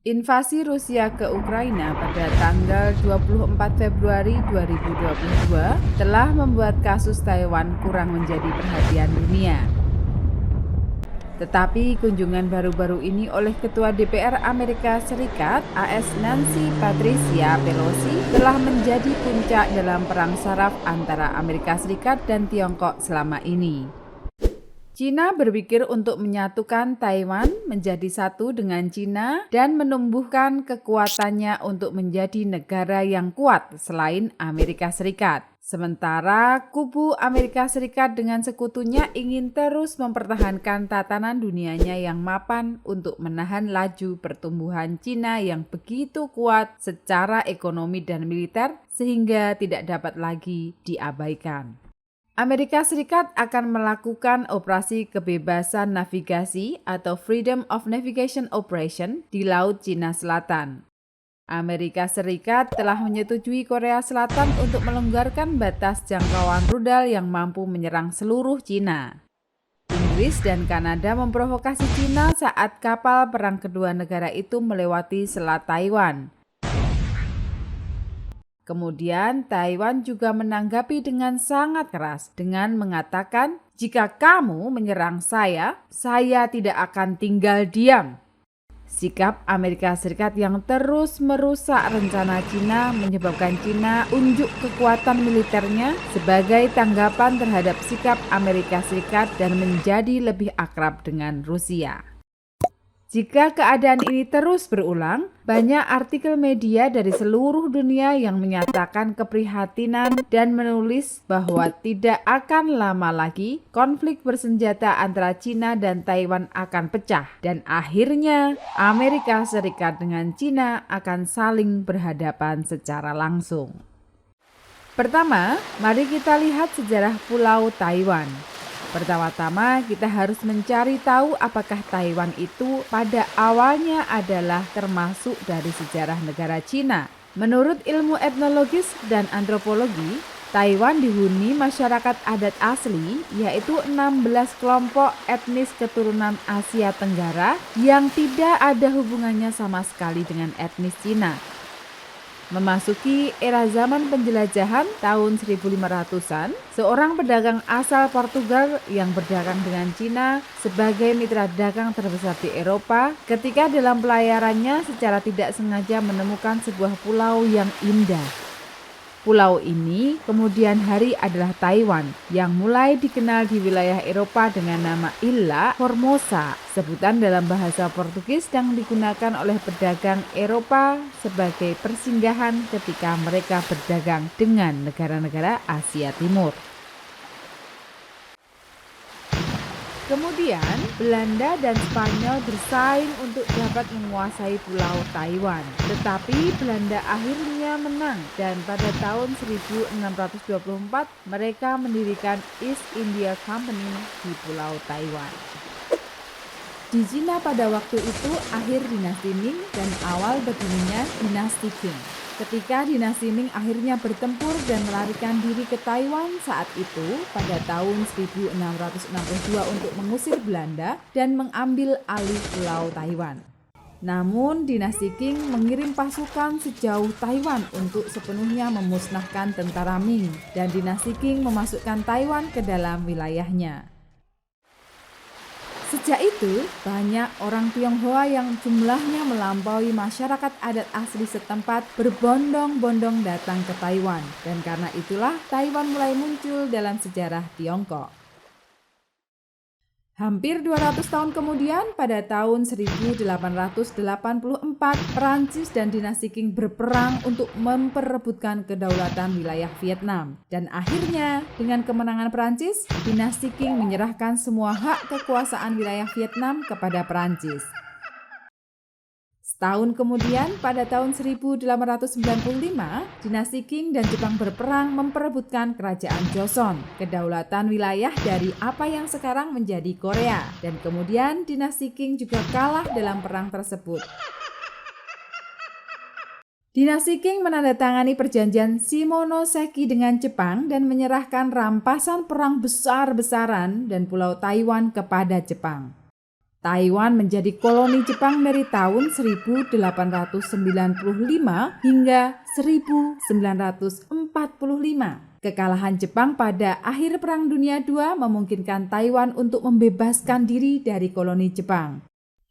Invasi Rusia ke Ukraina pada tanggal 24 Februari 2022 telah membuat kasus Taiwan kurang menjadi perhatian dunia. Tetapi kunjungan baru-baru ini oleh Ketua DPR Amerika Serikat AS Nancy Patricia Pelosi telah menjadi puncak dalam perang saraf antara Amerika Serikat dan Tiongkok selama ini. China berpikir untuk menyatukan Taiwan menjadi satu dengan China dan menumbuhkan kekuatannya untuk menjadi negara yang kuat selain Amerika Serikat. Sementara kubu Amerika Serikat dengan sekutunya ingin terus mempertahankan tatanan dunianya yang mapan untuk menahan laju pertumbuhan China yang begitu kuat secara ekonomi dan militer sehingga tidak dapat lagi diabaikan. Amerika Serikat akan melakukan operasi kebebasan navigasi atau Freedom of Navigation Operation di Laut Cina Selatan. Amerika Serikat telah menyetujui Korea Selatan untuk melonggarkan batas jangkauan rudal yang mampu menyerang seluruh Cina. Inggris dan Kanada memprovokasi Cina saat kapal perang kedua negara itu melewati Selat Taiwan. Kemudian Taiwan juga menanggapi dengan sangat keras dengan mengatakan, "Jika kamu menyerang saya tidak akan tinggal diam." Sikap Amerika Serikat yang terus merusak rencana Cina menyebabkan Cina unjuk kekuatan militernya sebagai tanggapan terhadap sikap Amerika Serikat dan menjadi lebih akrab dengan Rusia. Jika keadaan ini terus berulang, banyak artikel media dari seluruh dunia yang menyatakan keprihatinan dan menulis bahwa tidak akan lama lagi konflik bersenjata antara China dan Taiwan akan pecah dan akhirnya Amerika Serikat dengan China akan saling berhadapan secara langsung. Pertama, mari kita lihat sejarah Pulau Taiwan. Pertama-tama kita harus mencari tahu apakah Taiwan itu pada awalnya adalah termasuk dari sejarah negara Cina. Menurut ilmu etnologis dan antropologi, Taiwan dihuni masyarakat adat asli yaitu 16 kelompok etnis keturunan Asia Tenggara yang tidak ada hubungannya sama sekali dengan etnis Cina. Memasuki era zaman penjelajahan tahun 1500-an, seorang pedagang asal Portugal yang berdagang dengan Cina sebagai mitra dagang terbesar di Eropa, ketika dalam pelayarannya secara tidak sengaja menemukan sebuah pulau yang indah. Pulau ini kemudian hari adalah Taiwan yang mulai dikenal di wilayah Eropa dengan nama Illa Formosa, sebutan dalam bahasa Portugis yang digunakan oleh pedagang Eropa sebagai persinggahan ketika mereka berdagang dengan negara-negara Asia Timur. Kemudian, Belanda dan Spanyol bersaing untuk dapat menguasai Pulau Taiwan. Tetapi Belanda akhirnya menang dan pada tahun 1624 mereka mendirikan East India Company di Pulau Taiwan. Di Cina pada waktu itu akhir dinasti Ming dan awal berdirinya dinasti Qing. Ketika dinasti Ming akhirnya bertempur dan melarikan diri ke Taiwan saat itu pada tahun 1662 untuk mengusir Belanda dan mengambil alih Pulau Taiwan. Namun dinasti Qing mengirim pasukan sejauh Taiwan untuk sepenuhnya memusnahkan tentara Ming dan dinasti Qing memasukkan Taiwan ke dalam wilayahnya. Sejak itu, banyak orang Tionghoa yang jumlahnya melampaui masyarakat adat asli setempat berbondong-bondong datang ke Taiwan. Dan karena itulah Taiwan mulai muncul dalam sejarah Tiongkok. Hampir 200 tahun kemudian, pada tahun 1884, Perancis dan dinasti Qing berperang untuk memperebutkan kedaulatan wilayah Vietnam. Dan akhirnya, dengan kemenangan Perancis, dinasti Qing menyerahkan semua hak kekuasaan wilayah Vietnam kepada Perancis. Setahun kemudian, pada tahun 1895, dinasti Qing dan Jepang berperang memperebutkan kerajaan Joseon, kedaulatan wilayah dari apa yang sekarang menjadi Korea. Dan kemudian dinasti Qing juga kalah dalam perang tersebut. Dinasti Qing menandatangani perjanjian Shimonoseki dengan Jepang dan menyerahkan rampasan perang besar-besaran dan Pulau Taiwan kepada Jepang. Taiwan menjadi koloni Jepang dari tahun 1895 hingga 1945. Kekalahan Jepang pada akhir Perang Dunia II memungkinkan Taiwan untuk membebaskan diri dari koloni Jepang.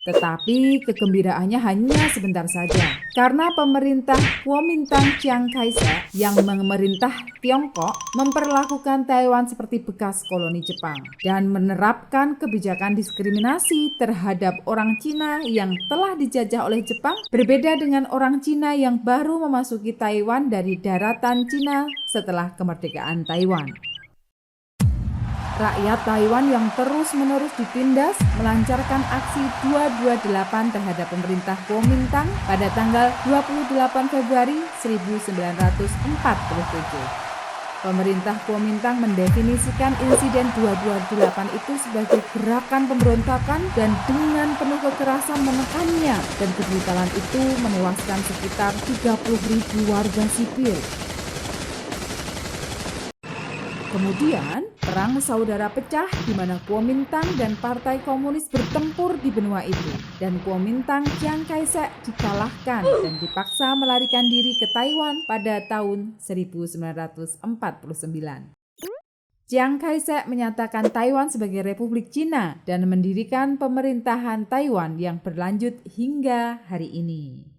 Tetapi kegembiraannya hanya sebentar saja, karena pemerintah Kuomintang Chiang Kai-shek yang memerintah Tiongkok memperlakukan Taiwan seperti bekas koloni Jepang dan menerapkan kebijakan diskriminasi terhadap orang Cina yang telah dijajah oleh Jepang, berbeda dengan orang Cina yang baru memasuki Taiwan dari daratan Cina setelah kemerdekaan Taiwan. Rakyat Taiwan yang terus-menerus ditindas melancarkan aksi 228 terhadap pemerintah Kuomintang pada tanggal 28 Februari 1947. Pemerintah Kuomintang mendefinisikan insiden 228 itu sebagai gerakan pemberontakan dan dengan penuh kekerasan menekannya, dan kebrutalan itu menewaskan sekitar 30.000 warga sipil. Kemudian, perang saudara pecah di mana Kuomintang dan Partai Komunis bertempur di benua itu, dan Kuomintang Chiang Kai-shek dikalahkan dan dipaksa melarikan diri ke Taiwan pada tahun 1949. Chiang Kai-shek menyatakan Taiwan sebagai Republik Cina dan mendirikan pemerintahan Taiwan yang berlanjut hingga hari ini.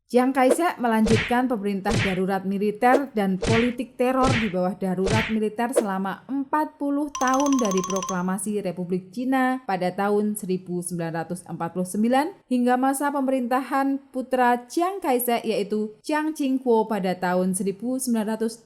Chiang Kai-shek melanjutkan pemerintah darurat militer dan politik teror di bawah darurat militer selama 40 tahun dari proklamasi Republik Cina pada tahun 1949 hingga masa pemerintahan putra Chiang Kai-shek yaitu Chiang Ching-kuo pada tahun 1987.